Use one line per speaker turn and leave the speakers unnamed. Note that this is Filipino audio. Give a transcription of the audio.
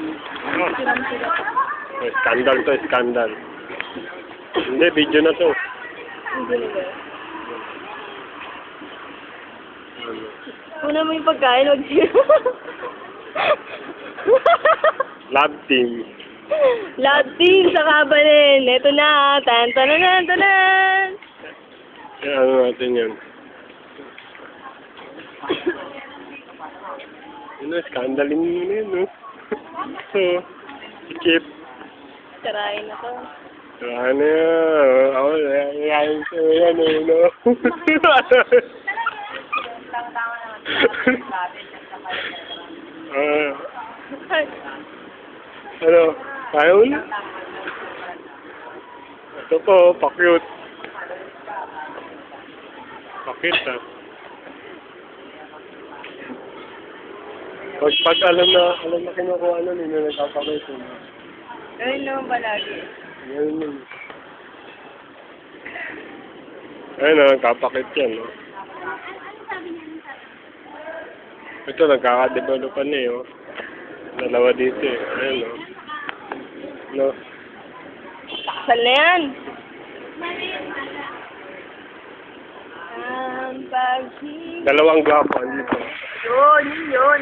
Oh. Scandal to, scandal. Hindi, video na to.
Hindi na ba? Una mo yung pagkain, wag siya.
Love team.
Love team sa kabalin. Ito na. Tan-tanan, tanan.
Ano natin yan? Ano, skandalin mo na yun, no? So, skip.
Tarayin na to.
Ano yan? Ako, yayayin ko yan, eh, no? Ano? Kaya mo na? Ito po, pa-cute. Pa-cute, ha? Pag alam na kinukuha nun, hindi na nagpapakita.
Gawin naman ba lagi?
Yan yun. Ayun na, nagkapakit yan, no? Ito, nagkakadevelopan na, oh. Dalawa dito, eh. Ayun, no? No?
Takasal na yan! Ang pag-ibig.
Dalawang gwapo, dito.
Yun, yun.